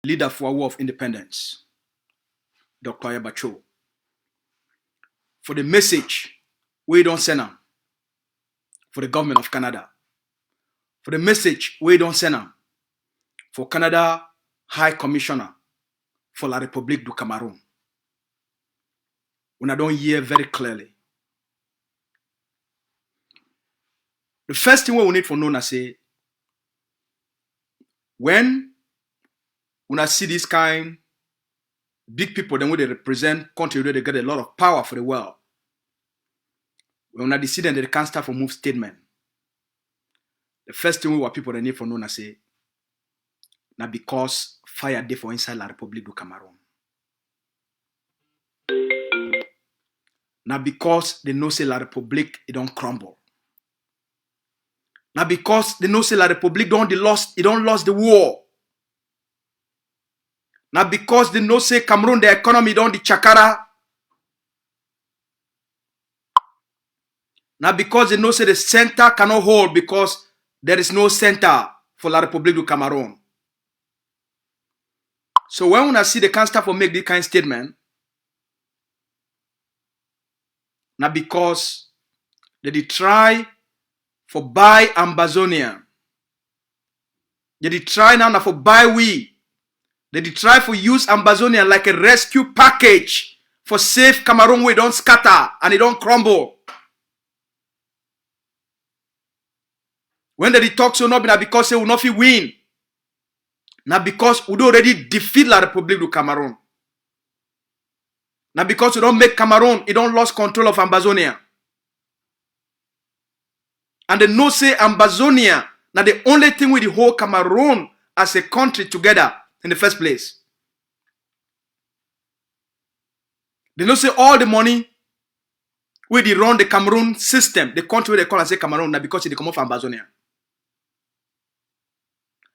leader for a war of independence, Dr. Ayabacho, for the message we don't send them for the government of Canada, for the message we don't send them for Canada High Commissioner for La République du Cameroun. When I don't hear very clearly. The first thing we need to know is say, when I see this kind big people, then when they represent country where they get a lot of power for the world, when I decide that they can't start for move statement, the first thing we want people they need to know is say, now because fire day for inside La République du Cameroun. Now because they know say La République it don't crumble. Now because they know say La République don't lost the war. Now because they know say Cameroon the economy don't the chakara. Now because they know say the center cannot hold because there is no center for La République du Cameroun. So when I see the can't start for make this kind of statement, now because they try for buy Ambazonia. They try now for buy we. They try for use Ambazonia like a rescue package for save Cameroon where it don't scatter and it don't crumble. When they talk so not because they will not win. Now because we already defeat La République du Cameroun. Now because we don't make Cameroon, it don't lost control of Ambazonia. And they know say Ambazonia, now the only thing with the whole Cameroon as a country together in the first place. They know say all the money where they run the Cameroon system, the country where they call and say Cameroon, now because they come off Ambazonia.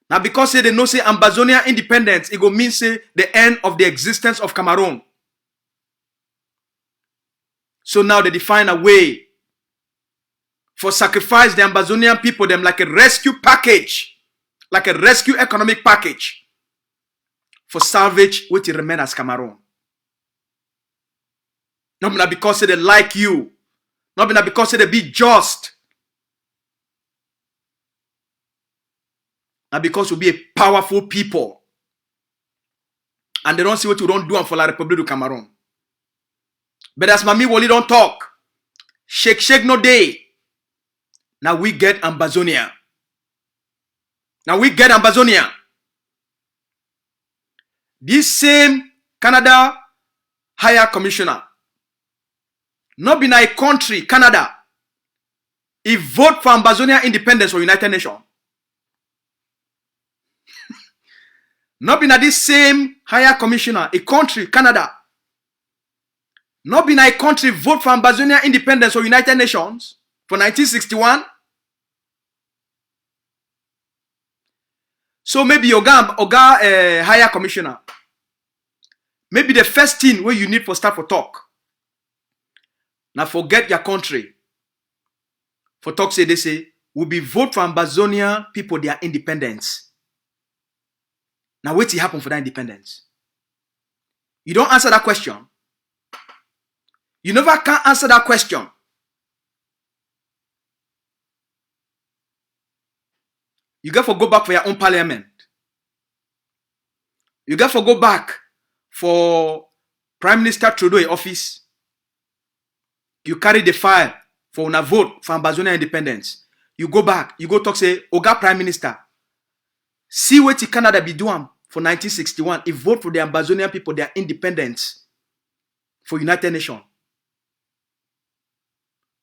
Now because they know say Ambazonia independence, it go mean say the end of the existence of Cameroon. So now they define a way for sacrifice the Ambazonian people them like a rescue package, like a rescue economic package for salvage which remain as Cameroon. Not because they like you, not because they be just, not because we be a powerful people and they don't see what you don't do for La République du Cameroun. But as Mami Woli don't talk, shake no day. Now we get Ambazonia. This same Canada Higher Commissioner, not been a country, Canada, he vote for Ambazonia independence for United Nations. Not been a this same Higher Commissioner, a country, Canada, not been a country vote for Ambazonia independence for United Nations for 1961. So maybe Oga Higher Commissioner, maybe the first thing where you need for start for talk. Now forget your country. For talk say they say, will be vote for Ambazonia people their independence. Now wait till happen for that independence. You don't answer that question. You never can answer that question. You got to go back for your own parliament. You got to go back for Prime Minister Trudeau office. You carry the file for una vote for Ambazonia independence. You go back. You go talk say, Oga Prime Minister, see what Canada be doing for 1961. He vote for the Ambazonian people, their independence for United Nations.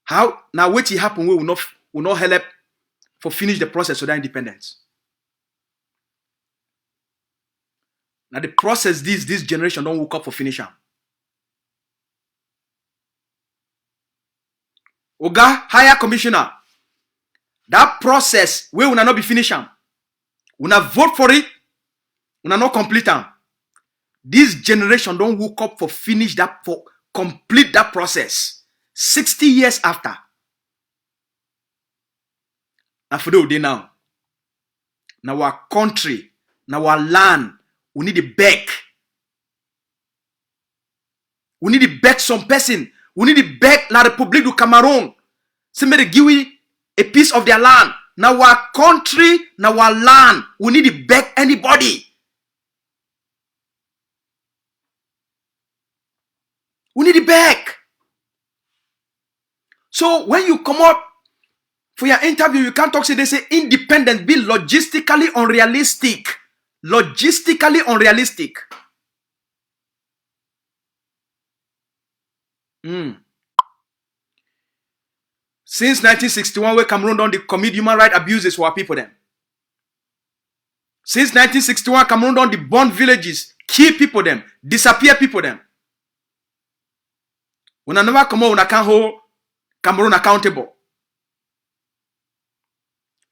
How now what happen we will not help for finish the process of that independence. Now the process this generation don't wake up for finish them. Oga Higher Commissioner, that process we will not be finish them. We will not vote for it. We will not complete them. This generation don't wake up for finish that for complete that process. 60 years after. And for the day now our country, now our land, We need to beg. We need to beg some person. We need to beg La République du Cameroun. Somebody give we a piece of their land. Now our country, now our land. We need to beg anybody. We need to beg. So when you come up for your interview, you can't talk, say they say independent, be logistically unrealistic. Logistically unrealistic. Since 1961, where Cameroon don't commit human rights abuses for our people then. Since 1961, Cameroon don't burn villages, kill people them, disappear people them. When I never come out, when I can't hold Cameroon accountable.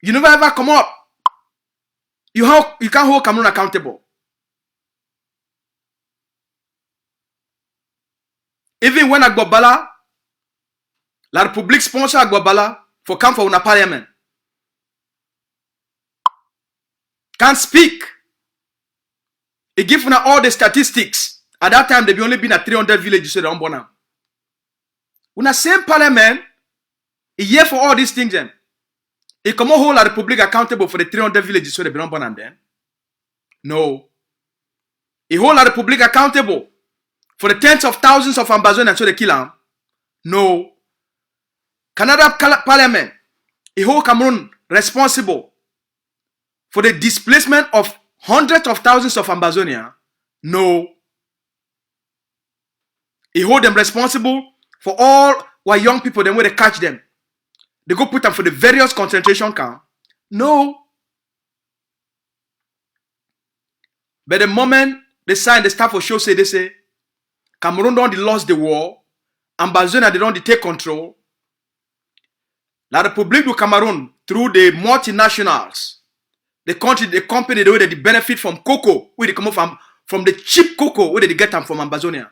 You never ever come up. You can't hold Cameroon accountable. Even when Agbobala, La République sponsor Agbobala for come for una parliament. Can't speak. He give una all the statistics. At that time, there be only been at 300 villages so they don't born now. Una same parliament, a year for all these things then. He come hold La République accountable for the 300 villages so they don't born then. No. He hold La République accountable for the tens of thousands of Ambazonians so they kill them. No. Canada Parliament, he hold Cameroon responsible for the displacement of hundreds of thousands of Ambazonians. No. He hold them responsible for all our young people, then when they catch them, they go put them for the various concentration camps. No. But the moment they sign the staff for show, they say, Cameroon don't lost the war, Ambazonia they don't take control. La République du Cameroun, through the multinationals, the company, the way they benefit from cocoa, where they come from the cheap cocoa, where they get them from Ambazonia.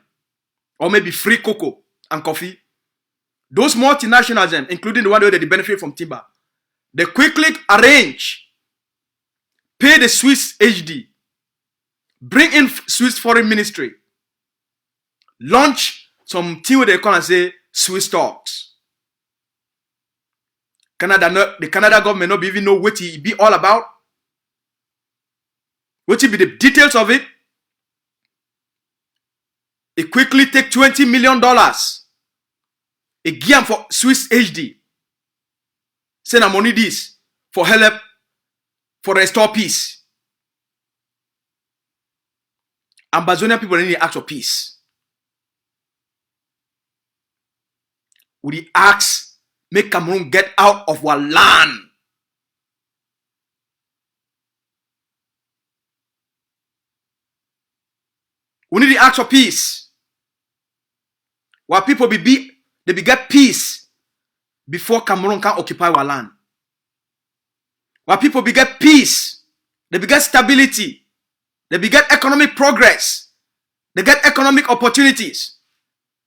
Or maybe free cocoa and coffee. Those multinationals, including the one where they benefit from timber, they quickly arrange, pay the Swiss HD, bring in Swiss foreign ministry, launch some thing where they call and say Swiss talks. The Canada government not even know what it be all about. What it be the details of it. It quickly take $20 million. It give them for Swiss HD. Send them money this for help for restore peace. Ambazonian people need to ask for peace. We ask make Cameroon get out of our land. We need to ask for peace. While people they be get peace before Cameroon can occupy our land. While people be get peace, they be get stability, they be get economic progress, they get economic opportunities,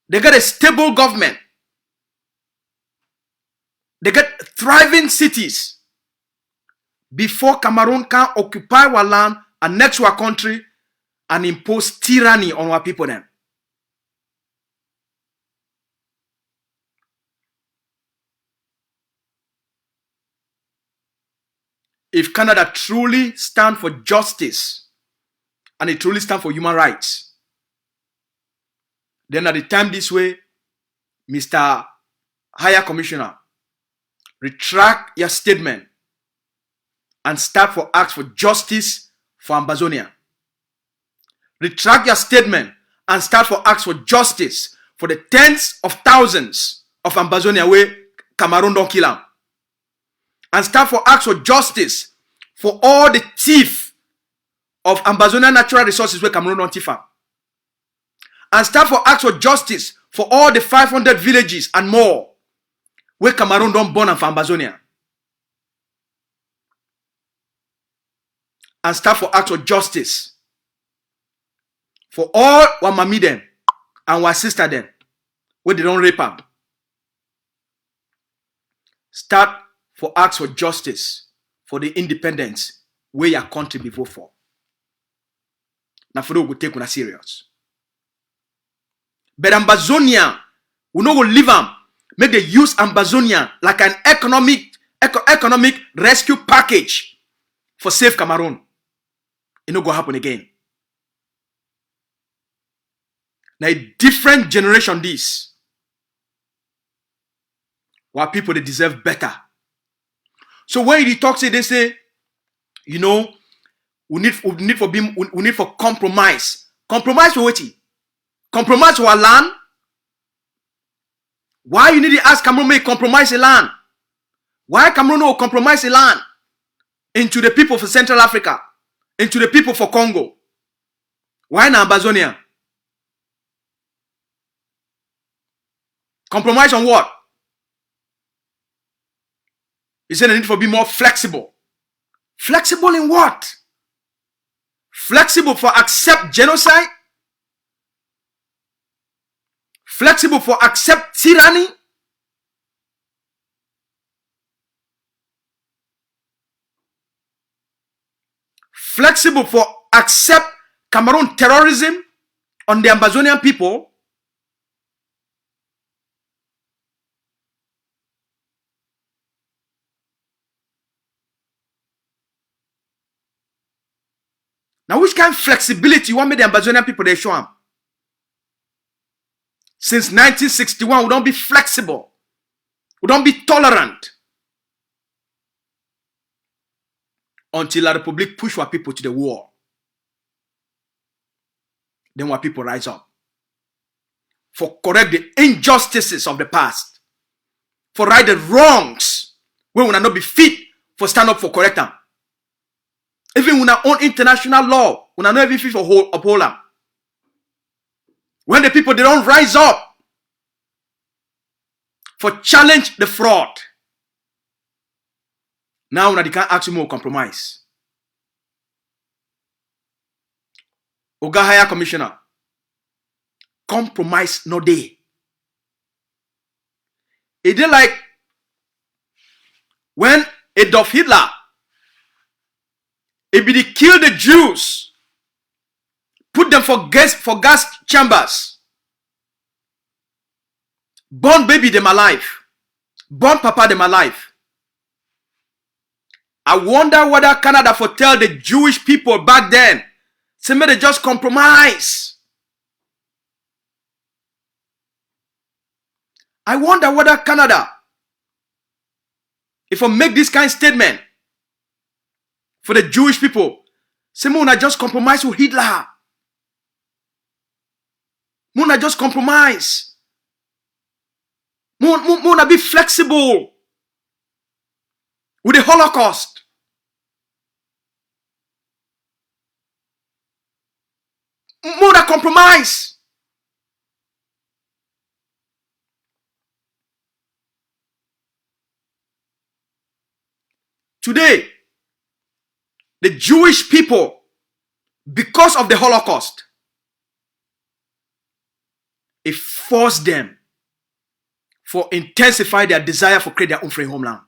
they get a stable government. They get thriving cities before Cameroon can occupy our land, annex our country, and impose tyranny on our people then. If Canada truly stand for justice and it truly stand for human rights, then at the time this way, Mr. Higher Commissioner, retract your statement and start for ask for justice for Ambazonia. Retract your statement and start for ask for justice for the tens of thousands of Ambazonia where Cameroon don't kill them. And start for ask for justice for all the thief of Ambazonia natural resources where Cameroon don't thief them. And start for ask for justice for all the 500 villages and more where Cameroon don't born and for Ambazonia. And start for act of justice for all our mommy them and our sister them where they don't rape them. Start for act for justice for the independence where your country be vote for. na for we go take una serious. But Ambazonia, we no go leave them. Make they use Ambazonia like an economic rescue package for save Cameroon. It no go happen again. Now a different generation this. While people they deserve better. So when you talk, they say, you know, we need for compromise. Compromise for what? Compromise for our land. Why you need to ask Cameroon may compromise a land? Why Cameroon will compromise a land into the people for Central Africa, into the people for Congo? Why not Ambazonia? Compromise on what? He said they need to be more flexible. Flexible in what? Flexible for accept genocide? Flexible for accept tyranny? Flexible for accept Cameroon terrorism on the Ambazonian people? Now, which kind of flexibility you want me the Ambazonian people they show them? Since 1961, we don't be flexible. We don't be tolerant. Until La Republic push our people to the war. Then our people rise up. For correct the injustices of the past. For right the wrongs. When we will not be fit for stand up for correct them. Even when our own international law, when I know every fit for uphold them. When the people they don't rise up for challenge the fraud. Now they can't ask you more compromise. Oga Higher Commissioner, compromise no day. It did like when Adolf Hitler, it be kill the Jews, put them for gas chambers, born baby them alive, born papa them alive. I wonder whether Canada for tell the Jewish people back then, say may they just compromise. I wonder whether Canada, if I make this kind of statement for the Jewish people, say Muna just compromise with Hitler. Muna just compromise. Muna be flexible with the Holocaust. Muna compromise. Today, the Jewish people, because of the Holocaust, it forced them for intensify their desire for create their own free homeland.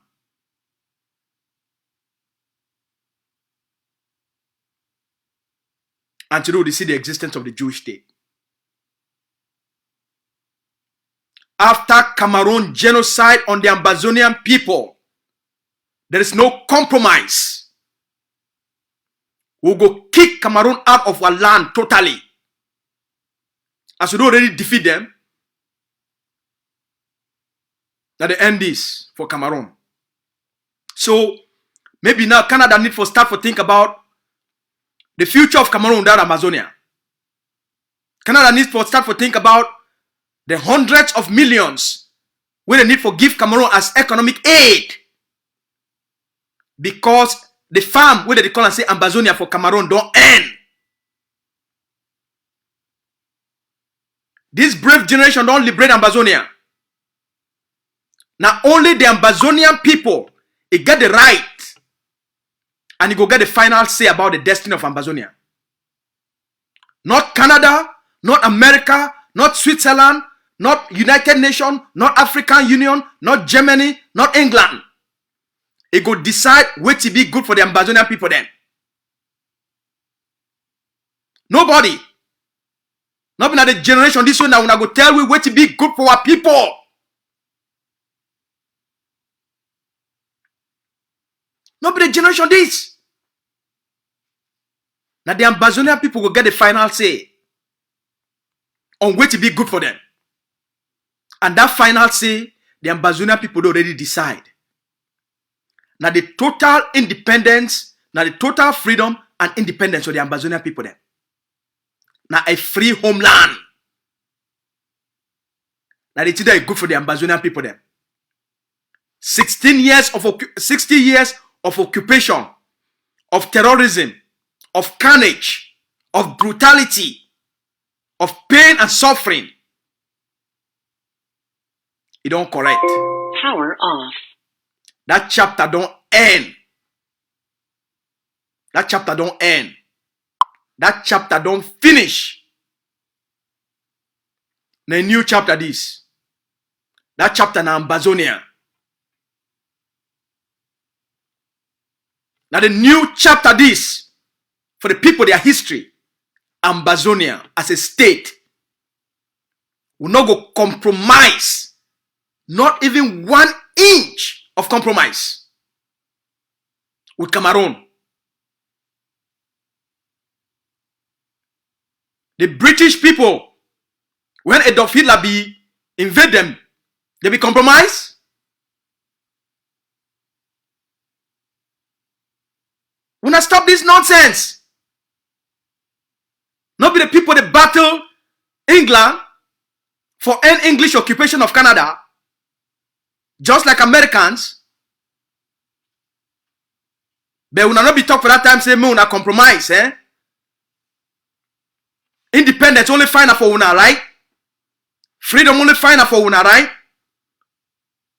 And today they see the existence of the Jewish state. After Cameroon genocide on the Ambazonian people, there is no compromise. We'll go kick Cameroon out of our land totally. As we don't already defeat them, that the end is for Cameroon. So maybe now Canada need for start to think about the future of Cameroon without Amazonia. Canada needs to start to think about the hundreds of millions where they need to give Cameroon as economic aid. Because the farm where they call and say Amazonia for Cameroon don't end. This brave generation don't liberate Amazonia. Now only the Ambazonian people, it get the right and you go get the final say about the destiny of Ambazonia. Not Canada, not America, not Switzerland, not United Nations, not African Union, not Germany, not England. It go decide what to be good for the Ambazonian people then. Nobody. Not be na the generation this one now una go tell we what to be good for our people. Not be the generation this. Now the Ambazonian people will get the final say on what to be good for them. And that final say, the Ambazonian people already decide. Now the total independence, now the total freedom and independence of the Ambazonian people then. Now a free homeland. Now it's either good for the Ambazonian people then. 60 years of occupation, of terrorism, of carnage, of brutality, of pain and suffering. It don't correct. Power off. That chapter don't end. That chapter don't end. That chapter don't finish. Now a new chapter this. That chapter na Ambazonia. Now the new chapter this for the people, their history. Ambazonia as a state will not go compromise. Not even 1 inch of compromise with Cameroon. The British people, when Adolf Hitler invade them, they be compromised. We not stop this nonsense. Not be the people that battle England for an English occupation of Canada, just like Americans. But we not be talk for that time say me una compromise, eh? Independence only fine for una, right? Freedom only fine for una, right?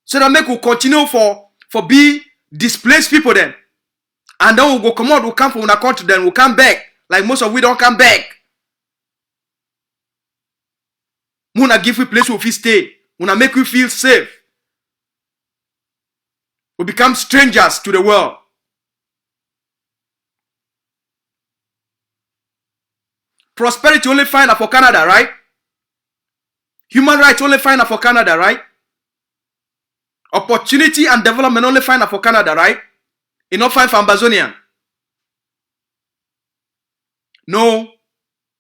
So that make we continue for be displaced people then. And then we'll go come out, we'll come from una country, then we'll come back. Like most of we don't come back. Muna give we place where we stay. Muna make we feel safe. We become strangers to the world. Prosperity only fine for Canada, right? Human rights only fine for Canada, right? Opportunity and development only fine for Canada, right? Enough fine for Ambazonia. No.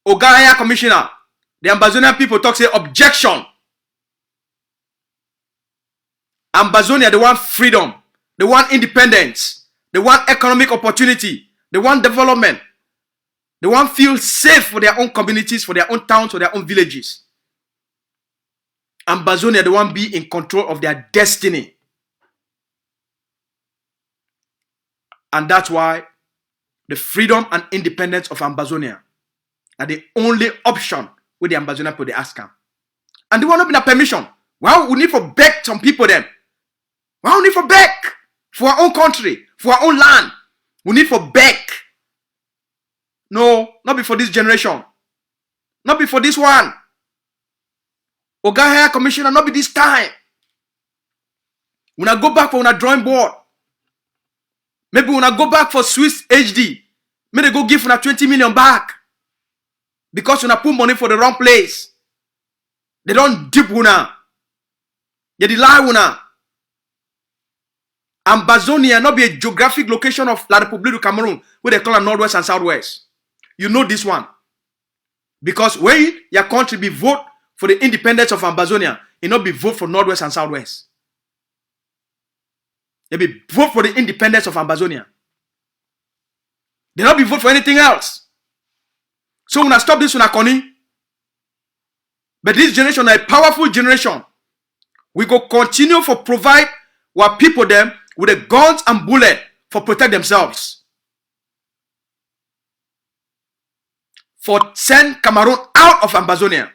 Oga Commissioner. The Ambazonian people talk say objection. Ambazonia, they want freedom. They want independence. They want economic opportunity. They want development. They want feel safe for their own communities, for their own towns, for their own villages. Ambazonia, they want be in control of their destiny. And that's why the freedom and independence of Ambazonia are the only option with the Ambazonian people they ask them. And they want to be a permission. Well, we need for back some people then. Well, we need for back for our own country, for our own land. We need for back. No, not before this generation. Not before this one. Oga Higher Commissioner, not be this time. When I go back for a drawing board, maybe when I go back for Swiss HD, maybe they go give una 20 million back. Because una put money for the wrong place. They don't dip una. They lie una. Ambazonia not be a geographic location of La République du Cameroon, where they call it Northwest and Southwest. You know this one. Because when your country be vote for the independence of Ambazonia, it not be vote for Northwest and Southwest. They be vote for the independence of Ambazonia. They not be vote for anything else. So when I stop this, when I conning. But this generation is a powerful generation. We go continue for provide our people them with the guns and bullets for protect themselves. For send Cameroon out of Ambazonia.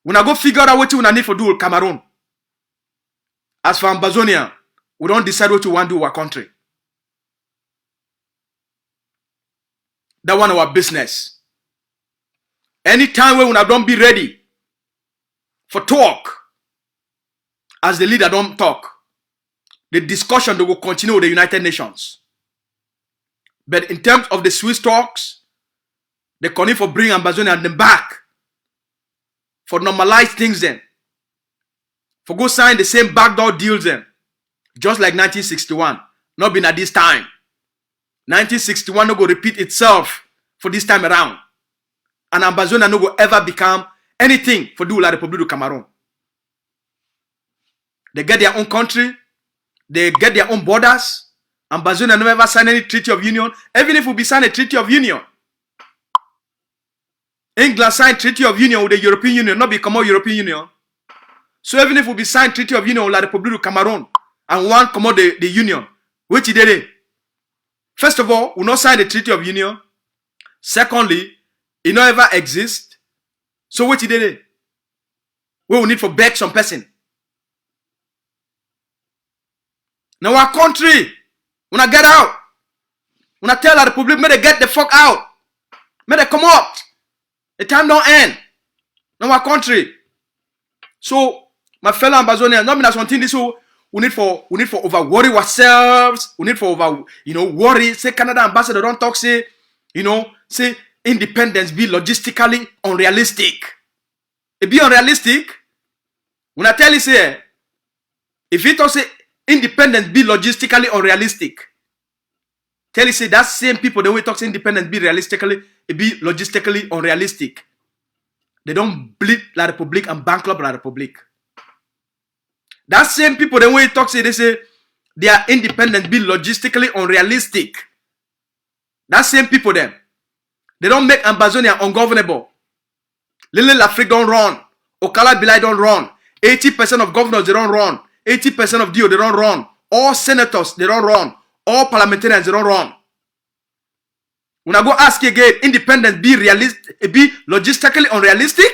When I go figure out what we need for do with Cameroon. As for Ambazonia, we don't decide what we want to do with our country. That one our business. Anytime when we don't be ready for talk, as the leader don't talk, the discussion they will continue with the United Nations. But in terms of the Swiss talks, they continue for bring Ambazonia and them back. For normalize things then. For go sign the same backdoor deals then. Just like 1961. Not been at this time. 1961 no go repeat itself for this time around. And Ambazonia no go ever become anything for the Republic of Cameroon. They get their own country. They get their own borders. Ambazonia never ever signed any treaty of union. Even if we be signed a treaty of union. England signed treaty of union with the European Union, not become a European Union. So even if we be signed treaty of union with the Republic of Cameroon and one come out the union, which he did it. First of all, we not sign the treaty of union. Secondly, it not ever exist. So what he did it? We will need for beg some person. Now our country, when I get out, when I tell the Republic, may they get the fuck out. May they come out. The time don't end. Now our country. So my fellow Ambazonians, not mean something this so we need for over worry ourselves. We need for over worry. Say Canada ambassador don't talk say say independence be logistically unrealistic. It be unrealistic. When I tell you say if it talk say independence be logistically unrealistic, tell you say that same people the way talk say independence be realistically it be logistically unrealistic. They don't bleed La Republique and bankrupt La Republique. That same people the way talk say they say their independence be logistically unrealistic. That same people them they don't make Ambazonia ungovernable. Lily Lafrique don't run. Okala Bilai don't run. 80% of governors they don't run. 80% of DO they don't run. All senators they don't run. All parliamentarians they don't run. When I go ask you again, independence be realistic, be logistically unrealistic?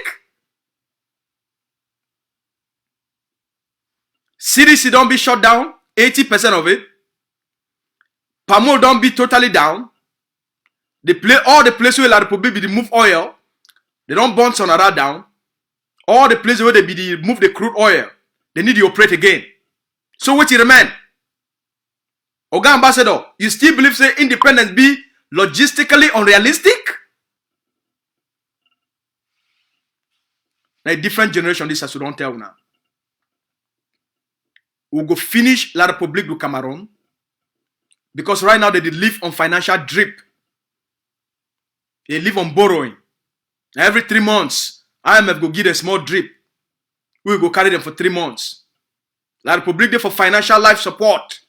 CDC don't be shut down, 80% of it. Pamo don't be totally down. They play all the places where La Republique be move oil. They don't burn Sonara down. All the places where they be move the crude oil. They need to operate again. So what you remain? Oga Ambassador, you still believe say independence be logistically unrealistic? Now a different generation this as we don't tell now. We'll go finish La Republique du Cameroun because right now they live on financial drip. They live on borrowing. Every 3 months, IMF go give them a small drip. We will go carry them for 3 months. La Republique there for financial life support.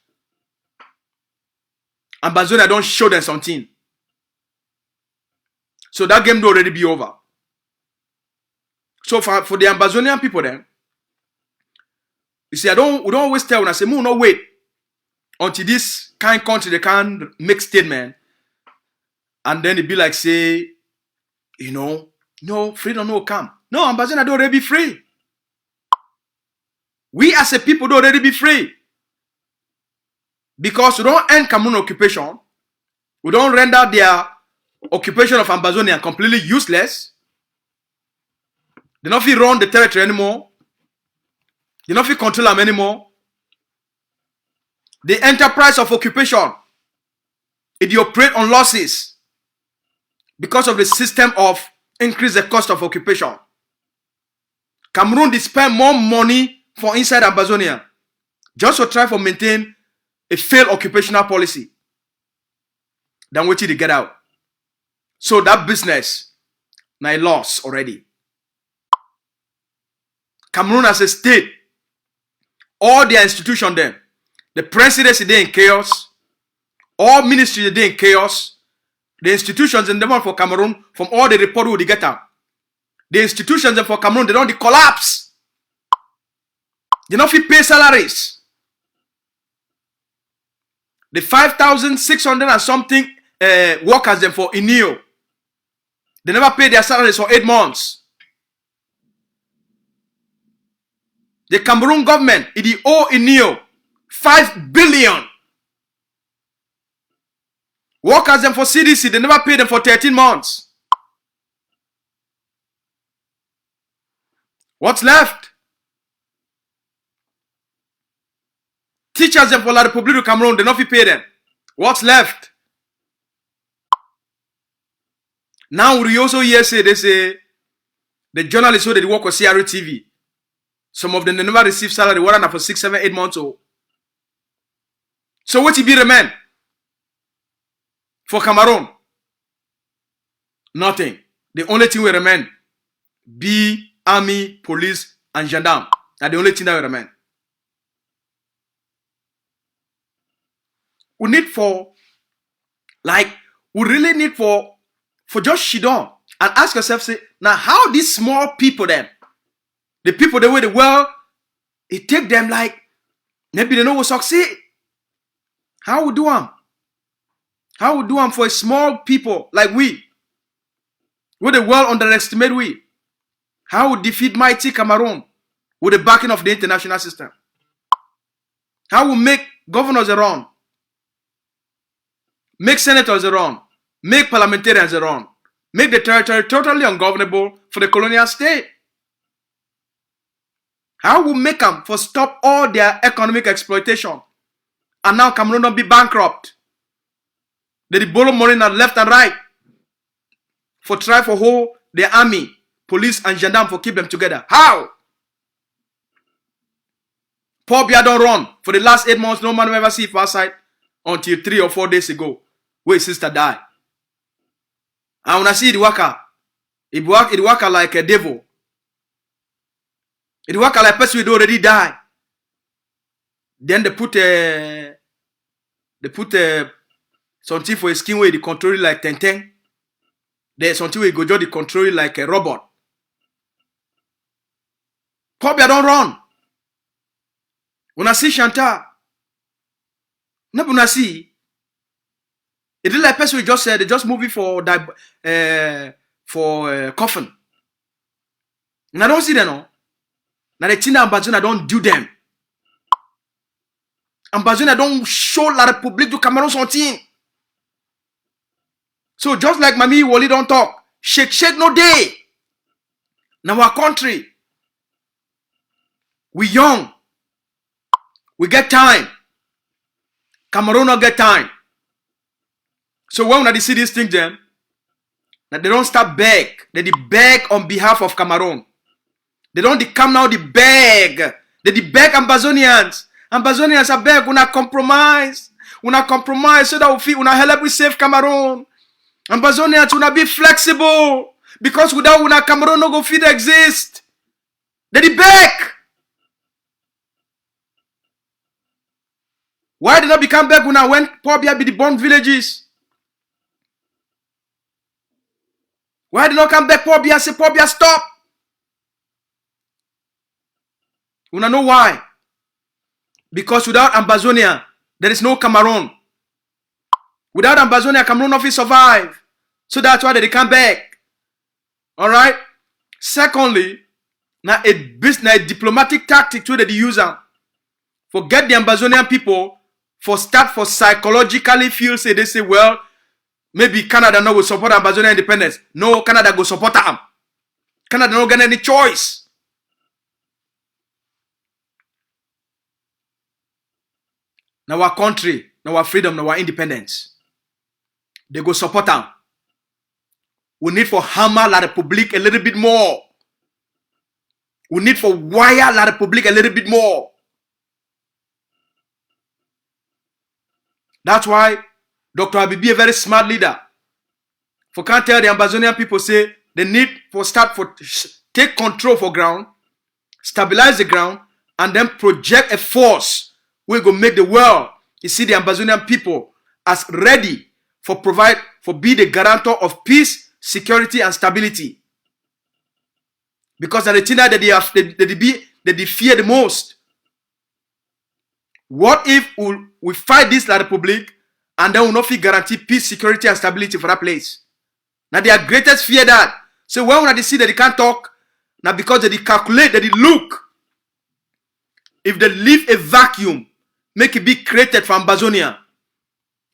Ambazonia don't show them something. So that game will already be over. So for the Ambazonian people then, you see, we don't always tell when I say, we no wait until this kind country they can make statement. And then it be like say, no, freedom no come. No, Ambazonia don't already be free. We as a people don't already be free. Because we don't end Cameroon occupation. We don't render their occupation of Ambazonia completely useless. They don't feel run the territory anymore. They don't feel control them anymore. The enterprise of occupation, it operate on losses because of the system of increase the cost of occupation. Cameroon they spend more money for inside Ambazonia just to try to maintain a failed occupational policy than waiting to get out. So that business now a loss already. Cameroon as a state, all their institutions there, the presidency they in chaos, all ministries they in chaos, the institutions in the one for Cameroon, from all the report we get out, the institutions for Cameroon they don't collapse. They don't fit pay salaries. The 5,600 and something workers them for INEO, they never pay their salaries for 8 months. The Cameroon government, it owe INEO 5 billion. Workers them for CDC, they never pay them for 13 months. What's left? Teachers them for La Republique du Cameroun, they not pay them. What's left? Now we also hear say they say the journalists who they work with CRTV, some of them they never receive salary, what for 6, 7, 8 months old. So what it be remain for Cameroon? Nothing. The only thing we remain be army, police, and gendarme. That's the only thing that will remain. We need for, like, we really need for just sit down and ask yourself, say, now how these small people then, the people the way the world, it take them like, maybe they know will succeed. How we do them? How we do them for a small people like we? Will the world underestimate we? How we defeat mighty Cameroon with the backing of the international system? How we make governors around? Make senators around? Make parliamentarians around? Make the territory totally ungovernable for the colonial state? How we make them for stop all their economic exploitation? And now Cameroon don't be bankrupt. They borrow money now left and right for try for hold the army, police, and gendarme for keep them together. How? Paul Biya don't run for the last 8 months. No man will ever see it outside until 3 or 4 days ago, where his sister died. And when I see it worker, it worker like a devil. It worker like a person who already died. Then they put something for his skin where they control it like 10. There's something where you go just they control it like a robot. Paul Biya don't run. When I see Chantal, not when I see, it is like a person who just said they just move it for coffin. And I don't see them no. Now the thing that Ambazona don't do them. Ambazona don't show la République du Cameroun something. So just like Mami Wally don't talk, shake no day. Now our country, we young, we get time. Cameroon not get time. So when they see this thing, then that they don't start beg. They beg on behalf of Cameroon. They don't come now. They beg. They beg Ambazonians. Ambazonians are beg. Una compromise. Una compromise so that we feel una help we save Cameroon. Ambazonians una be flexible because without una Cameroon no go fit exist. They beg. Why did not become beg una when Paul Biya be the born villages? Why did not come back Paul Biya say Paul Biya stop? Una know why? Because without Ambazonia, there is no Cameroon. Without Ambazonia, Cameroon not survive. So that's why they come back. Alright? Secondly, now a diplomatic tactic to the user. Forget the Ambazonian people for start for psychologically feel say they say, well, maybe Canada no will support Ambazonian independence. No, Canada go support them. Canada no get any choice. Now our country, now our freedom, now our independence. They go support them. We need for hammer La République a little bit more. We need for wire La République a little bit more. That's why Dr. Abibi, a very smart leader, for can't tell the Ambazonian people say they need for start for take control for ground, stabilize the ground, and then project a force we go make the world. You see the Ambazonian people as ready for be the guarantor of peace, security, and stability. Because the thing that they fear the most. What if we fight this La République and then we not feel guarantee peace, security, and stability for that place? Now their greatest fear that. So when they see that they can't talk, now because they calculate, that they look. If they leave a vacuum, make it be created for Ambazonia,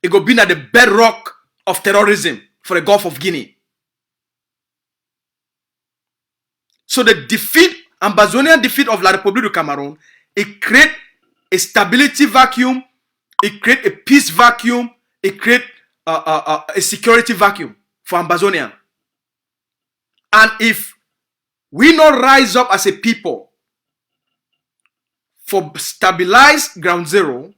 it go be at the bedrock of terrorism for the Gulf of Guinea. So the Ambazonian defeat of La République du Cameroun, it create a stability vacuum, it create a peace vacuum, it create a security vacuum for Ambazonia. And if we not rise up as a people for stabilize ground zero,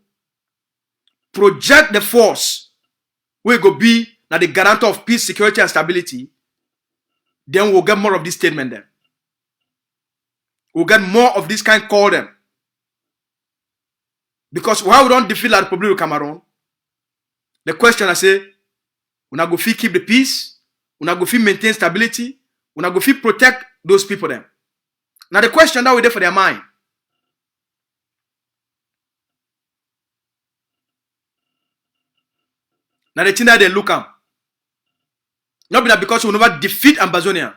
project the force, we go be now the guarantor of peace, security, and stability, then we'll get more of this statement then. We'll get more of this kind call them. Because why we don't defeat La Republic of Cameroon? The question I say, we not go fit keep the peace, we not go fit maintain stability, we not go fit protect those people then. Now the question that we there for their mind. Now the thing that they look at. Not be that because we never defeat Ambazonia.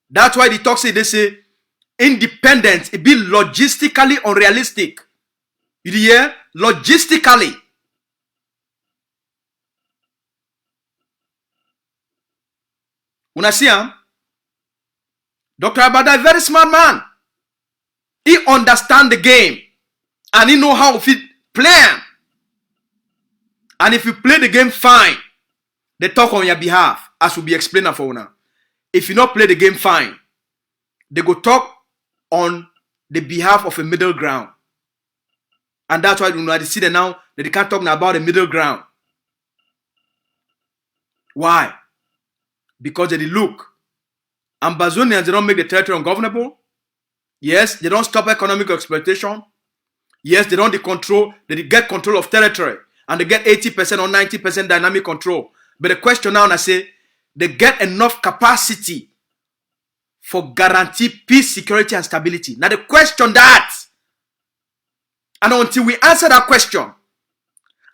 That's why the talk say they say independence, it be logistically unrealistic. You hear? Logistically. When I see him, Dr. Abada is a very smart man. He understand the game. And he know how to play. And if you play the game fine, they talk on your behalf, as will be explained for now. If you not play the game fine, they go talk on the behalf of a middle ground. And that's why when they see them now, they can't talk about a middle ground. Why? Because they look. Ambazonians, they don't make the territory ungovernable. Yes, they don't stop economic exploitation. Yes, they don't they get control of territory. And they get 80% or 90% dynamic control. But the question now, I say, they get enough capacity for guarantee peace, security, and stability. Now the question that, and until we answer that question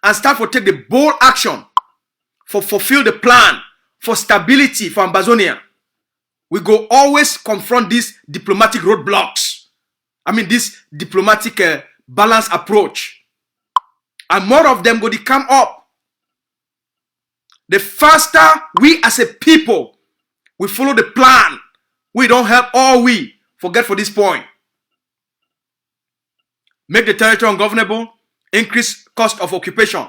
and start to take the bold action for fulfill the plan for stability for Ambazonia, we go always confront these diplomatic roadblocks. I mean, this diplomatic balanced approach. And more of them go to come up. The faster we as a people, we follow the plan, we don't help all we forget for this point. Make the territory ungovernable, increase cost of occupation,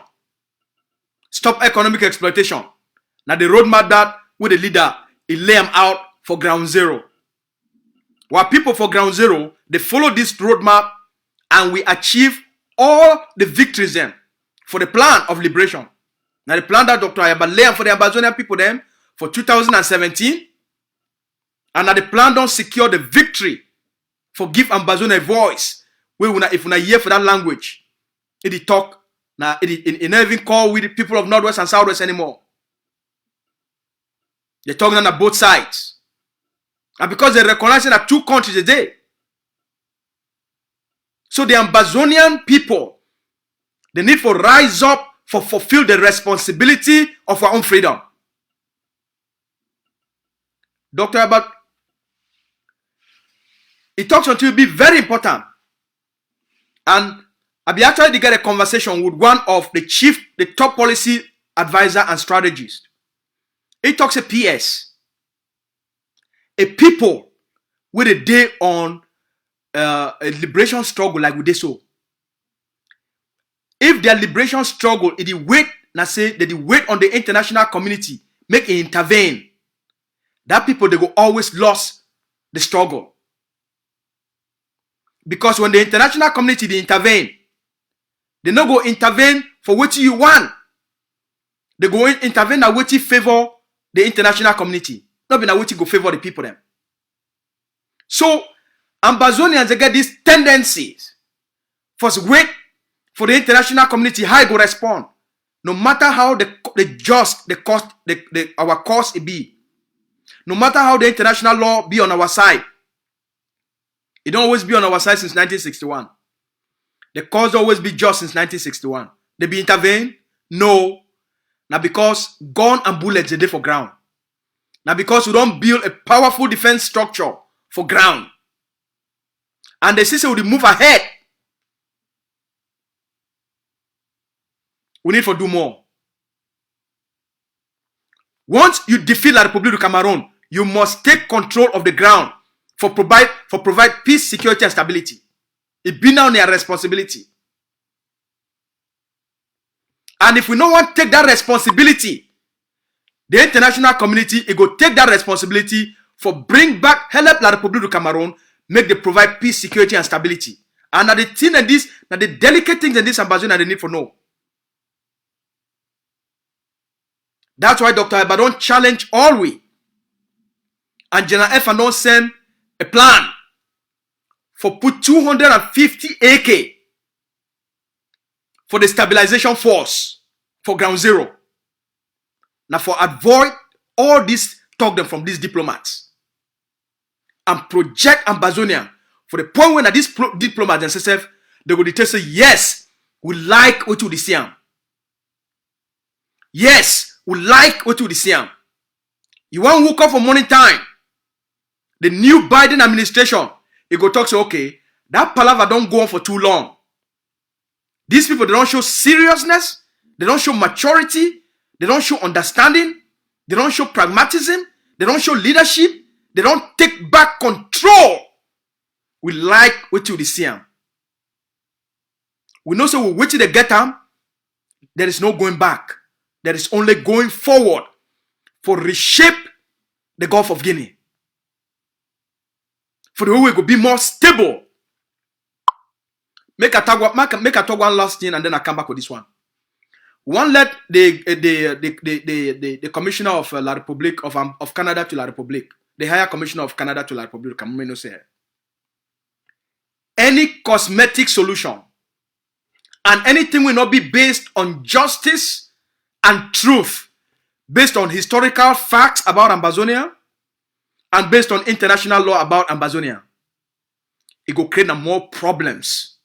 stop economic exploitation. Now the roadmap that with the leader, he lay them out for ground zero. While people for ground zero, they follow this roadmap and we achieve all the victories then for the plan of liberation. Now the plan that Dr. Ayaba lay for the Ambazonian people then for 2017. And now the plan don't secure the victory for give Ambazonia a voice. If we not hear for that language, it talk now it not even call with the people of Northwest and Southwest anymore. They're talking on both sides. And because they recognize that 2 countries a day. So the Ambazonian people, they need to rise up for fulfill the responsibility of our own freedom. Dr. Abad, it talks until it be very important. And I be actually get a conversation with one of the top policy advisor and strategist. It talks a PS. A people with a day on a liberation struggle like we did so. If their liberation struggle, they wait on the international community, make it intervene. That people, they go always lost the struggle. Because when the international community, they intervene, they not go intervene for what you want. They go intervene na what you favor the international community. Not be na what you go favor the people them. So, Ambazonians, they get these tendencies. First, wait for the international community, how it go respond. No matter how our cause it be. No matter how the international law be on our side. It don't always be on our side since 1961. The cause always be just since 1961. They be intervene? No. Now because gun and bullets are there for ground. Now because we don't build a powerful defense structure for ground. And the system will move ahead. We need to do more. Once you defeat La Republic of Cameroon, you must take control of the ground for provide peace, security, and stability. It be now their responsibility. And if we don't want to take that responsibility, the international community it go take that responsibility for bring back help la République du Cameroon, make they provide peace, security, and stability. And now the thing and this, now the delicate things in this ambassador they need for know. That's why Dr. Ibadan challenge all we. And General F and don't send a plan for put 250 AK for the stabilization force for ground zero. Now for avoid all this talk them from these diplomats and project Ambazonia for the point when these diplomats themselves they go to say yes, we like what you see. Yes, we like what you see. You want to wake up for morning time. The new Biden administration, it go talk say okay, that palaver don't go on for too long. These people they don't show seriousness, they don't show maturity, they don't show understanding, they don't show pragmatism, they don't show leadership, they don't take back control. We like what you see. We know so we wait till they get them. There is no going back. There is only going forward for reshape the Gulf of Guinea. For the way we could be more stable. Make a talk one last thing and then I come back with this one. One let the commissioner of La République of Canada to La République, the higher commissioner of Canada to La République, come say any cosmetic solution and anything will not be based on justice and truth, based on historical facts about Ambazonia and based on international law about Ambazonia, it will create more problems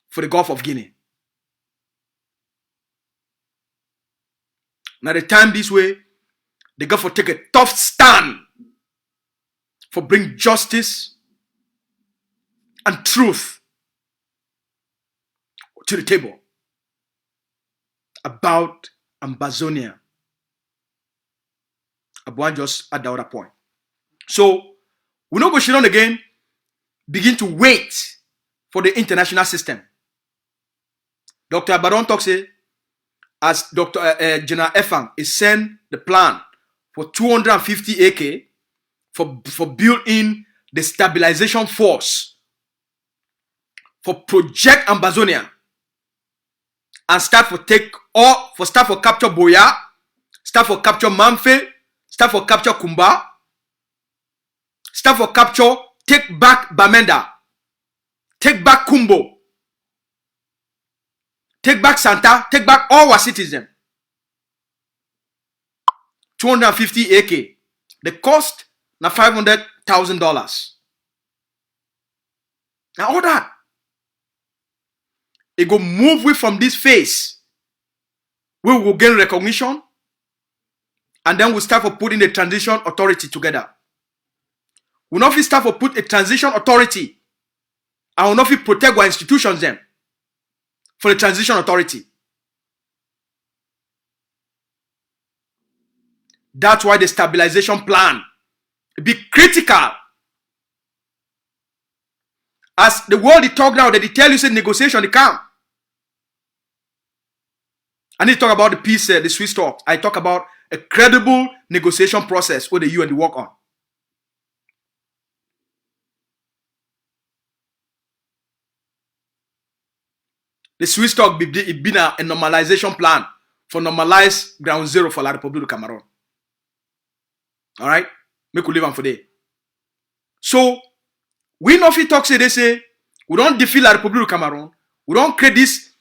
for the Gulf of Guinea. Now the time this way, the Gulf will take a tough stand for bring justice and truth to the table about Ambazonia. Abuan just at the other point. So we not go shit on again, begin to wait for the international system. Dr. Abaron talks say, as Dr. General Efang is send the plan for 250 AK for build-in the stabilization force for Project Ambazonia and start for capture Boya, start for capture Manfe, start for capture Kumba, start for capture, take back Bamenda, take back Kumbo, take back Santa, take back all our citizens. 250 AK. The cost na $500,000. Now all that. It go move away from this phase. We will gain recognition. And then we'll start for putting the transition authority together. We'll not start for put a transition authority. And we'll not protect our institutions then. For the transition authority. That's why the stabilization plan be critical. As the world they talk now, they tell you say negotiation they come. I need to talk about the peace, the Swiss talk. I talk about a credible negotiation process where the UN they work on. The Swiss talk been a normalization plan for normalize ground zero for La République du Cameroun. All right, make we leave on for day. So we know if he talk say they say we don't defeat La République du Cameroun, we don't create this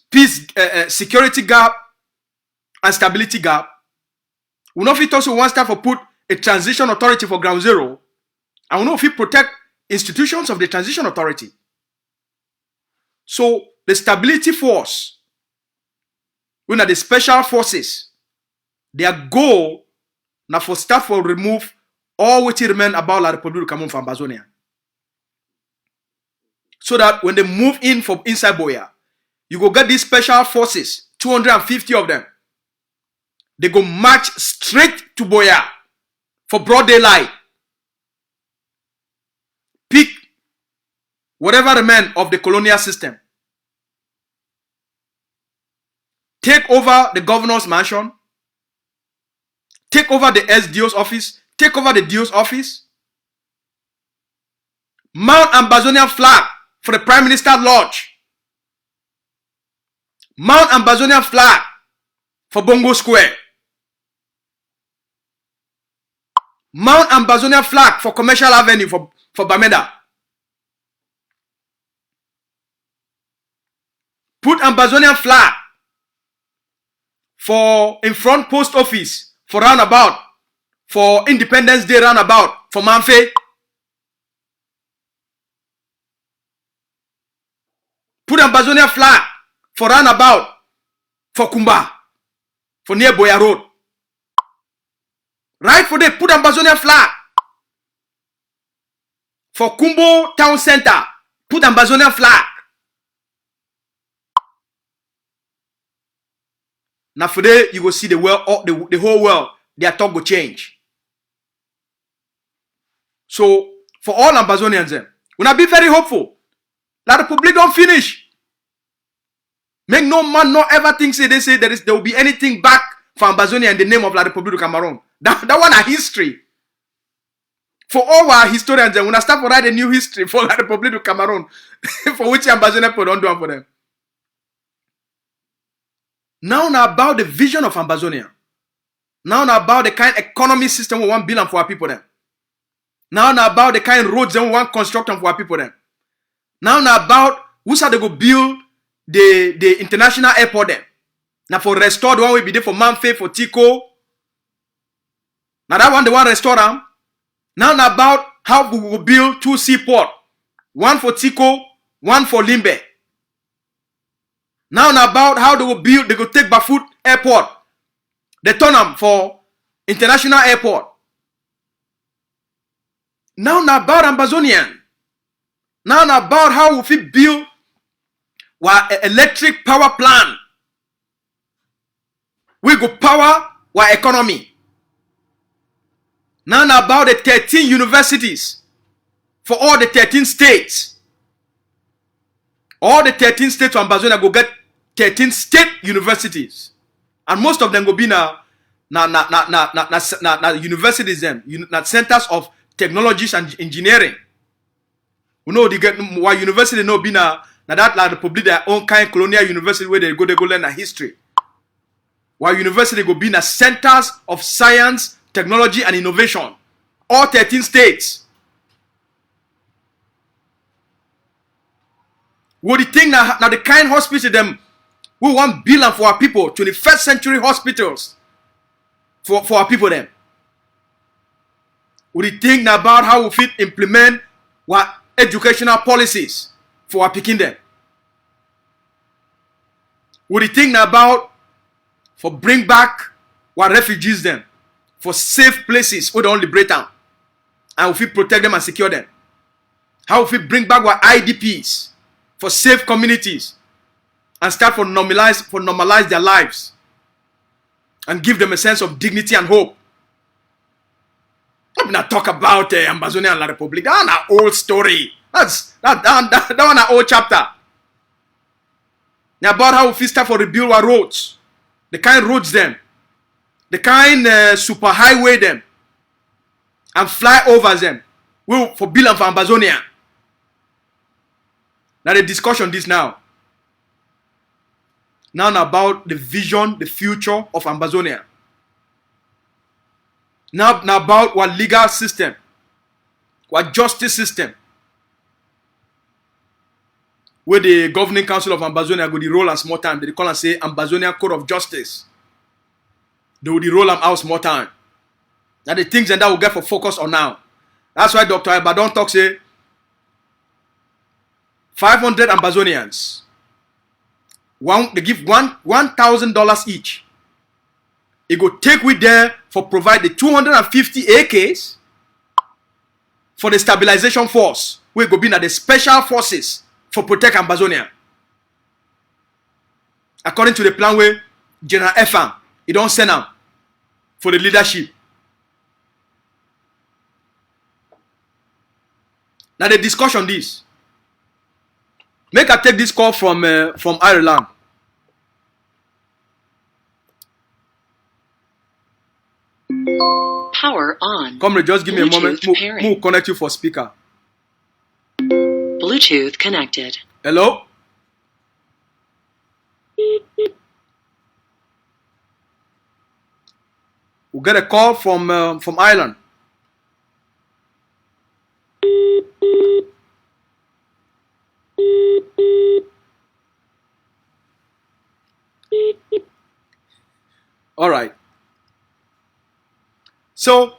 peace, security gap and stability gap. We know if he talk say we want start for put a transition authority for ground zero, and we know if he protect institutions of the transition authority. So the stability force, when are the special forces, their goal now for start for remove all which remain about La République du Cameroun from Ambazonia. So that when they move in from inside Boya, you go get these special forces, 250 of them. They go march straight to Boya for broad daylight. Pick whatever remain of the colonial system. Take over the governor's mansion. Take over the SDO's office. take over the DO's office, mount Ambazonian flag for the Prime Minister Lodge, mount Ambazonian flag for Bongo Square, mount Ambazonian flag for Commercial Avenue for Bamenda. Put Ambazonian flag for in front post office for roundabout, for Independence Day roundabout for Manfe. Put Ambazonian flag for roundabout for Kumba, for near Boya Road. Right for them, put Ambazonian flag for Kumbo Town Center. Put Ambazonian flag. Now for there, you will see the world, the whole world, their talk will change. So for all Ambazonians, we not be very hopeful. La Republic don't finish. Make no man no ever think say there will be anything back for Ambazonia in the name of La Republic of Cameroon. That one a history. For all our historians, when I start to write a new history for La Republic of Cameroon, for which Ambazonia people don't do for them. Now about the vision of Ambazonia. Now about the kind of economy system we want build for our people then. Now about the kind of roads we want construct for our people then. Now about who's they go build the international airport then. Now for restore the one we be there for Manfe, for Tico. Now that one the one restore them. Now about how we will build 2 seaport. One for Tico, one for Limbe. Now about how they will build, they go take Bafut Airport. They turn them for international airport. Now about Ambazonian. Now about how we fit build our electric power plant. We go power our economy. Now about the 13 universities for all the 13 states. All the 13 states of Ambazonia go get 13 state universities. And most of them go be na universities them, na centers of technologies and engineering. We know they get why university no be na that like Republic their own kind colonial university where they go learn a history. Why university go be na centers of science, technology and innovation. All 13 states. What the thing now the kind hospital them we want build for our people, 21st century hospitals for our people them. What the thing now about how we fit implement what educational policies for our picking them. What the thing now about for bring back what refugees them for safe places we don't liberate them and we fit protect them and secure them. How we fit bring back what IDPs for safe communities and start for normalize their lives and give them a sense of dignity and hope. I'm not talk about Ambazonia and La Republic. That's an old story. That one an old chapter. Now about how we start for rebuild our roads, the kind roads them, the kind super highway them, and flyovers them. We for build for Ambazonia. Now the discussion this now. Now about the vision, the future of Ambazonia. Now about what legal system, what justice system, where the governing council of Ambazonia go the roll as more time. They call and say Ambazonia Code of Justice. They will roll them out small time. Now the things and that will get for focus on now. That's why Dr. Ibadan talk say 500 Ambazonians. They give $1,000 each. It go take with there for provide the 250 AKs for the stabilization force. We go be na the special forces for protect Ambazonia. According to the plan where General Efam, he don't send them for the leadership. Now the discussion this. Make I take this call from Ireland. Power on. Comrade, just give me a moment. Bluetooth pairing. We'll connect you for speaker. Bluetooth connected. Hello? We'll get a call from Ireland. All right. So,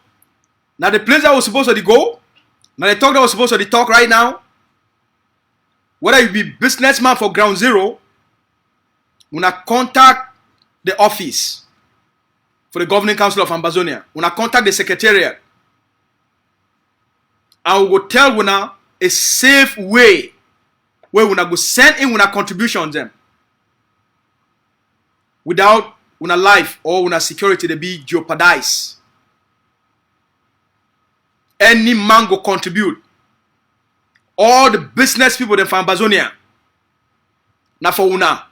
now the place that was supposed to go, now the talk that was supposed to talk right now, whether you be businessman for Ground Zero, una contact the office for the Governing Council of Ambazonia. Una contact the secretariat. And we will tell una a safe way where una go send in una contributions them without una life or una security to be jeopardized. Any man go contribute. All the business people in Ambazonia. Na for una.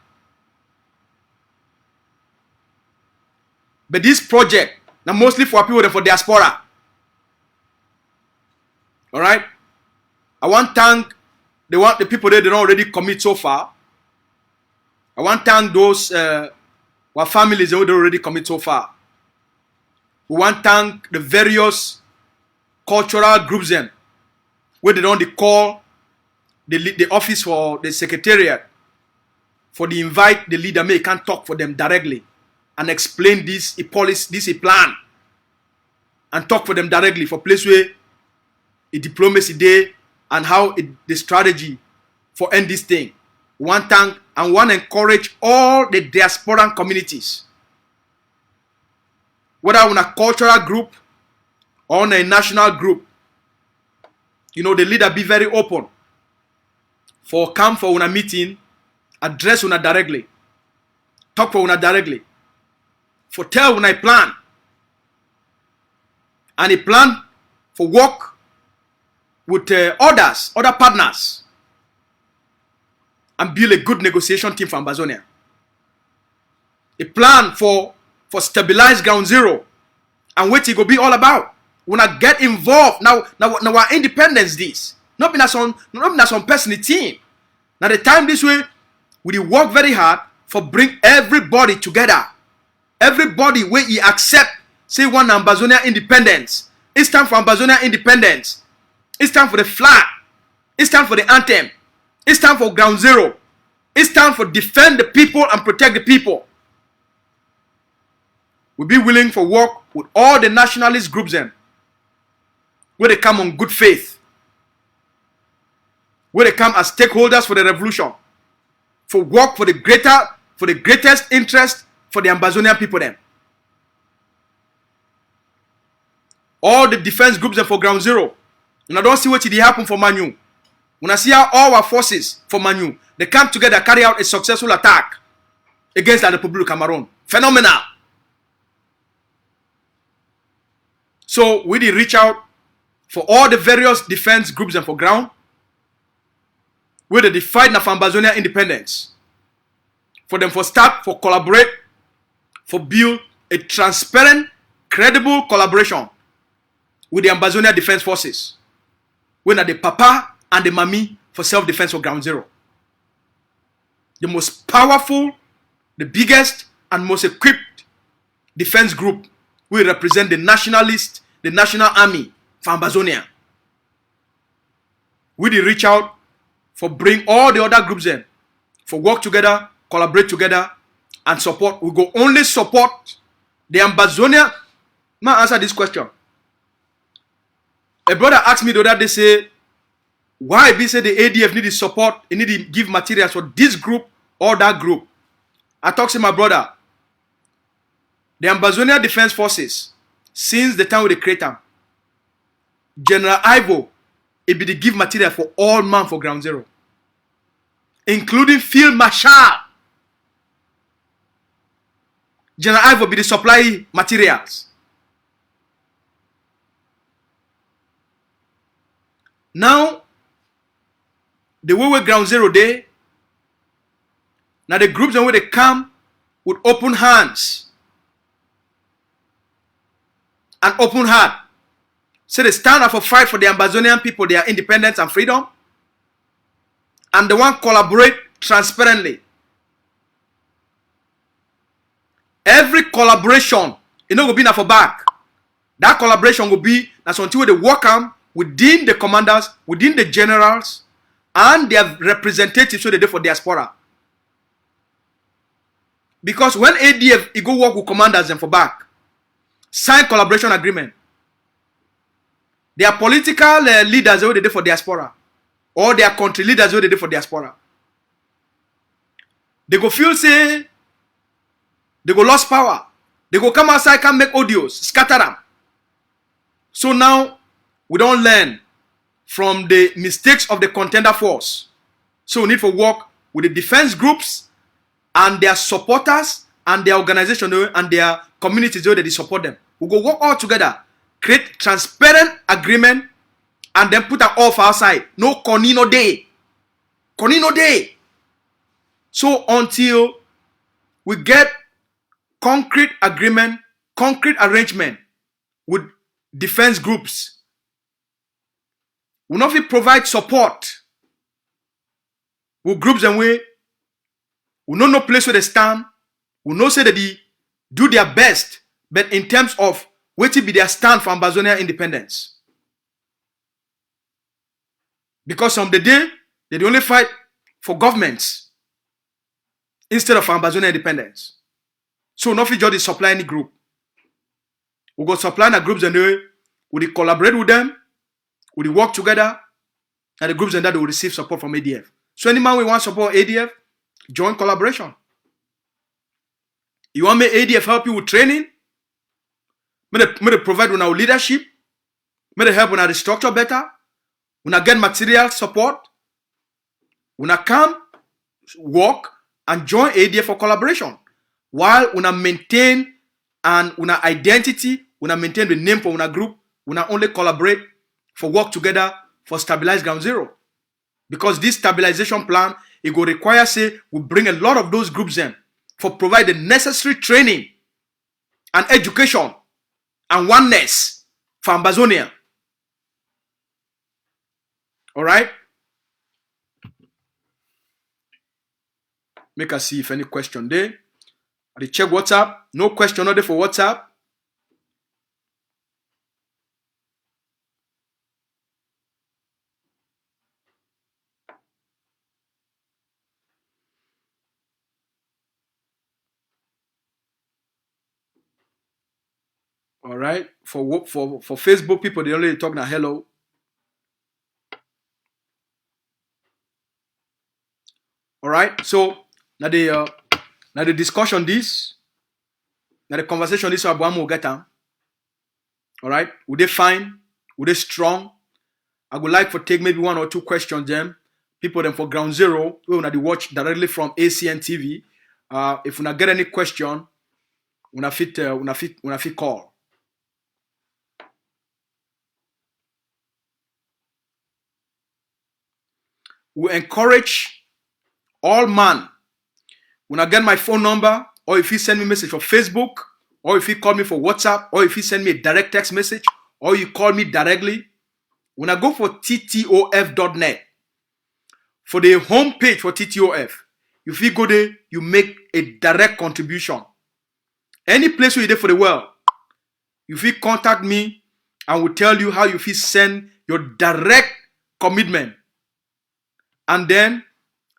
But this project, now mostly for people for diaspora. All right. I want to thank the people that they don't already commit so far. I want to thank those families that don't already commit so far. We want to thank the various cultural groups then, where they don't call the office for the secretariat for the invite the leader may can talk for them directly and explain this a policy, this a plan, and talk for them directly for place where a diplomacy day and how the strategy for end this thing. One thank and one encourage all the diaspora communities, whether on a cultural group or on a national group. You know, the leader be very open for come for una meeting, address una directly, talk for una directly, for tell una a plan, and a plan for work with other partners, and build a good negotiation team for Ambazonia. A plan for stabilize Ground Zero and what it go be all about. When I get involved now our independence this. Not be some personal team. Now the time this way, we work very hard for bring everybody together. Everybody where he accept, say one Ambazonia independence. It's time for Ambazonia independence. It's time for the flag. It's time for the anthem. It's time for Ground Zero. It's time for defend the people and protect the people. We'll be willing for work with all the nationalist groups then, where they come on good faith, where they come as stakeholders for the revolution, for work for the greatest interest for the Ambazonian people then. All the defense groups and for Ground Zero. And I don't see what did happen for Manu. When I see how all our forces for Manu, they come together, carry out a successful attack against the Republic of Cameroon. Phenomenal. So we did reach out for all the various defense groups and for ground, where they fight for Ambazonia independence. For them for start, for collaborate, for build a transparent, credible collaboration with the Ambazonia Defense Forces. When are the papa and the mommy for self-defense for Ground Zero. The most powerful, the biggest, and most equipped defense group will represent the nationalist, the national army for Ambazonia. We did reach out for bring all the other groups in, for work together, collaborate together, and support. We go only support the Ambazonia. May I answer this question? A brother asked me the other day, say, why be say the ADF need to support, it need to give materials for this group or that group? I talk to my brother. The Ambazonia Defense Forces, since the time we create them, General Ivo, it be the give material for all man for Ground Zero, including Field Marshal. General Ivo be the supply materials. Now, the way we Ground Zero day, now the groups and where they come with open hands, and open heart. Say they stand up for fight for the Ambazonian people, their independence and freedom. And they want collaborate transparently. Every collaboration, it no go be na for back. That collaboration will be that's until they work on within the commanders, within the generals, and their representatives so they do for diaspora. Because when ADF you go work with commanders and for back, sign collaboration agreement. Their political leaders what they do for diaspora, or their country leaders what they do for diaspora. They go feel say they go lost power. They go come outside, can make audios, scatter them. So now we don't learn from the mistakes of the contender force. So we need to work with the defense groups and their supporters and their organization and their communities where they support them. We go work all together, create transparent agreement, and then put an offer outside. No Conino day. Conino day. So until we get concrete agreement, concrete arrangement with defense groups, we not fit provide support with groups and we don't know place where they stand. We know say that they do their best, but in terms of what will be their stand for Ambazonia independence. Because from the day they only fight for governments instead of Ambazonia independence. So not fit just supply any group. We go supply the groups and we collaborate with them, we work together, and the groups and that will receive support from ADF. So any man we want support ADF, join collaboration. You want me ADF help you with training? May they provide with our leadership? May they help with the structure better? When I get material support? When I come, work, and join ADF for collaboration. While when I maintain and when I identity, when I maintain the name for when I group, when I only collaborate for work together for stabilize ground zero. Because this stabilization plan, it will require, say, we bring a lot of those groups in for provide the necessary training and education and oneness for Ambazonia. All right? Make us see if any question there. I check WhatsApp. No question not there for WhatsApp. All right. For Facebook people, they only talk now hello. All right. So now the discussion this, now the conversation this about will get on. All right. Would they fine? Would they strong? I would like to take maybe 1 or 2 questions them. People them for ground zero. We will not watch directly from ACN TV. If we not get any question, we not fit call. We encourage all man. When I get my phone number, or if you send me a message for Facebook, or if you call me for WhatsApp, or if you send me a direct text message, or you call me directly, when I go for ttof.net, for the home page for TTOF, if you go there, you make a direct contribution. Any place where you're there for the world, if you contact me, I will tell you how you feel send your direct commitment. And then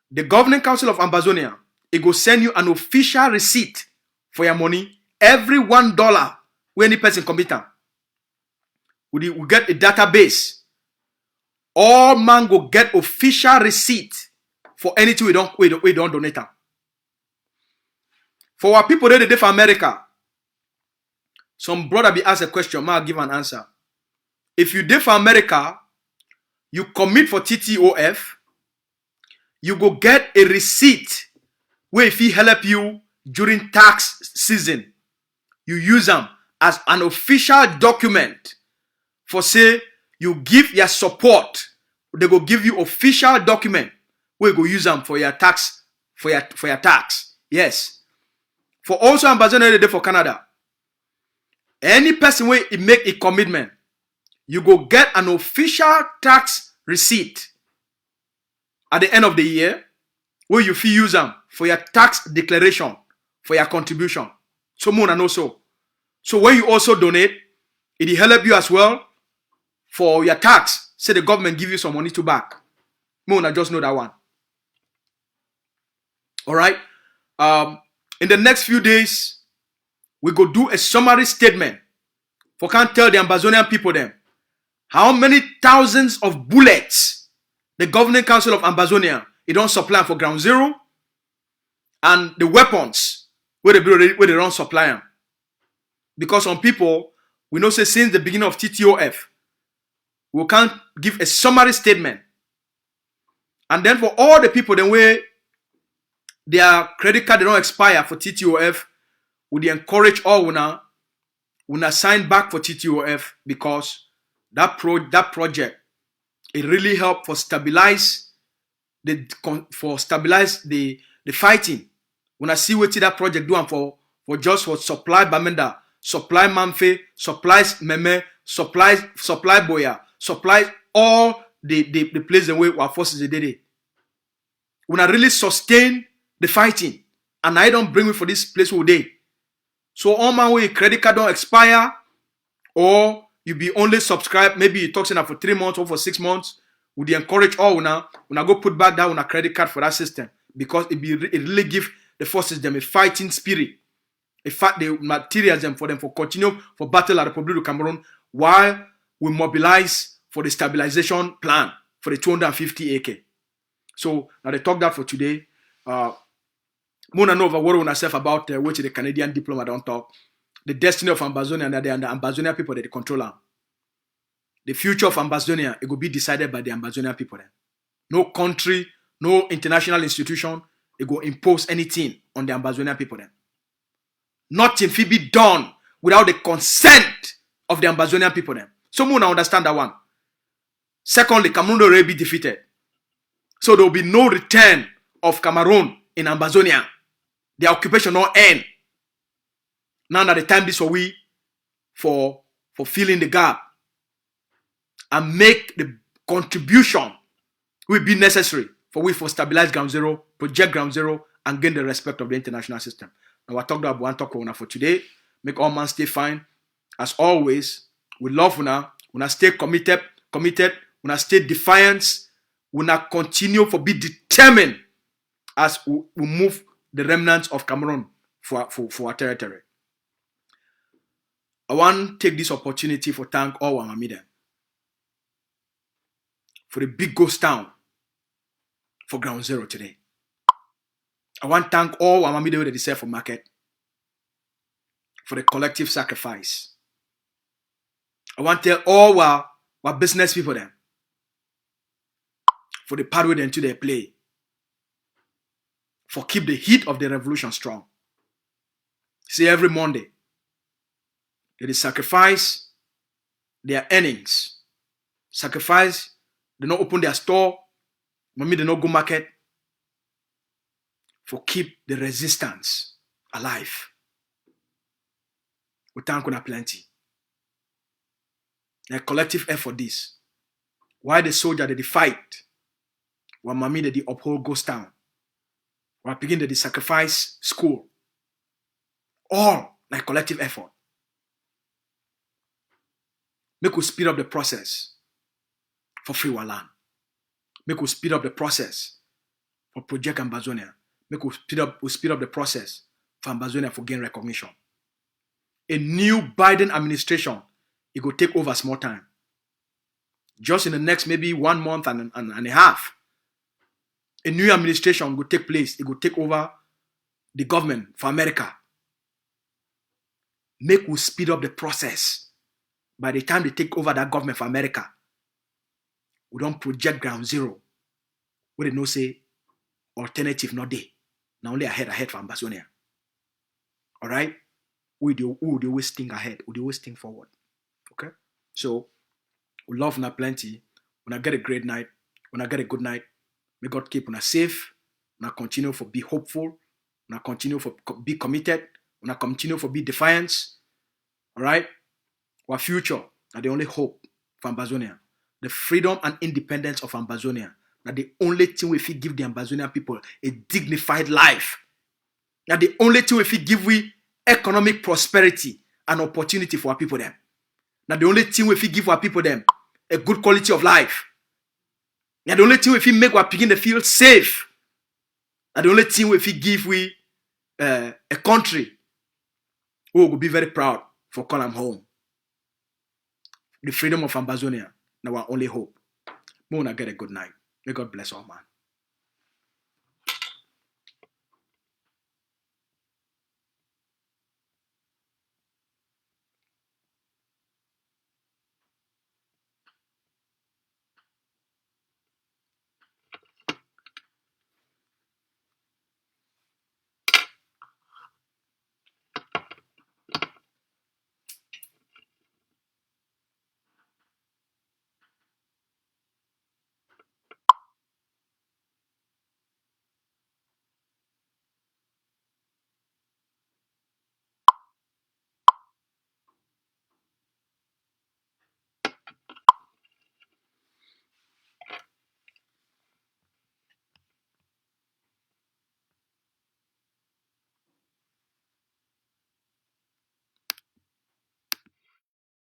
the Governing Council of Ambazonia, it will send you an official receipt for your money every $1 when any person commit. We get a database. All man go get official receipt for anything we don't donate. For our people that they for America, some brother be asked a question, I'll give an answer. If you did for America, you commit for TTOF, you go get a receipt where if he help you during tax season, you use them as an official document for say you give your support. They go give you official document where you go use them for your tax, for your tax. Yes. For also Ambazonia they for Canada. Any person wey make a commitment, you go get an official tax receipt at the end of the year where you fit use them for your tax declaration, for your contribution. So more and also. So when you also donate, it will help you as well for your tax. Say the government give you some money to back. More and just know that one. All right. In the next few days, we go do a summary statement for can't tell the Ambazonian people them how many thousands of bullets the governing council of Ambazonia it don't supply for ground zero, and the weapons where they don't supply them. Because some people, we know say since the beginning of TTOF, we can't give a summary statement. And then for all the people then where their credit card they don't expire for TTOF, we encourage all una sign back for TTOF, because that project it really help for stabilize the fighting. When I see what that project do and for supply Bamenda, supply Manfe, supplies Meme, supply Boya, supply all the places where our forces they did it. When I really sustain the fighting, and I don't bring me for this place all day. So on my way, credit card don't expire, or you be only subscribed, maybe you talk for 3 months or for 6 months. Would encourage all when I go put back down on a credit card for that system, because it really give the forces them a fighting spirit, the materials them for continue for battle at the Republic of Cameroon, while we mobilize for the stabilization plan for the 250 AK. So now they talk that for today. Mona know what we say about which the Canadian diplomat don't talk. The destiny of Ambazonia and the Ambazonian people that they control them. The future of Ambazonia, it will be decided by the Ambazonian people then. No country, no international institution, it will impose anything on the Ambazonian people then. Nothing will be done without the consent of the Ambazonian people then. Someone understand that one. Secondly, Cameroon will already be defeated. So there will be no return of Cameroon in Ambazonia. The occupation will end. Now that the time is for filling the gap and make the contribution will be necessary for stabilize ground zero, project ground zero, and gain the respect of the international system. Now I talked about one talk for today. Make all man stay fine. As always, we love una stay committed, una stay defiant, una continue for be determined as we move the remnants of Cameroon for our territory. I want to take this opportunity for thank all our media for the big ghost town for ground zero today. I want to thank all our media that they sell for market for the collective sacrifice. I want to tell all our business people them for the part way into their play, for keep the heat of the revolution strong. See, every Monday they sacrifice their earnings, sacrifice. They not open their store, mommy they not go market, for keep the resistance alive. We thank you plenty. A collective effort this. Why the soldier they fight? While mommy they uphold ghost town. While begin they sacrifice school. All like collective effort. Make us speed up the process for free our land. Make us speed up the process for Project Ambazonia. Make us speed up the process for Ambazonia for gain recognition. A new Biden administration, it will take over small time. Just in the next maybe 1 month and a half, a new administration will take place. It will take over the government for America. Make us speed up the process. By the time they take over that government for America, we don't project ground zero. We don't say alternative not there. Now only ahead for Ambazonia. All right? We do always think ahead. We do always think forward. Okay? So, we love na plenty. When I get a great night, when I get a good night, may God keep una safe. When I continue for be hopeful. When I continue for be committed. When I continue for be defiant. All right? Our future are the only hope for Ambazonia. The freedom and independence of Ambazonia are the only thing we fit give the Ambazonian people a dignified life. Are the only thing we fit give we economic prosperity and opportunity for our people them. Now the only thing we fit give our people them a good quality of life. Now the only thing we fit make our people feel safe. Now the only thing we fit give we a country who will be very proud for calling them home. The freedom of Ambazonia, now our only hope. May we get a good night. May God bless all man.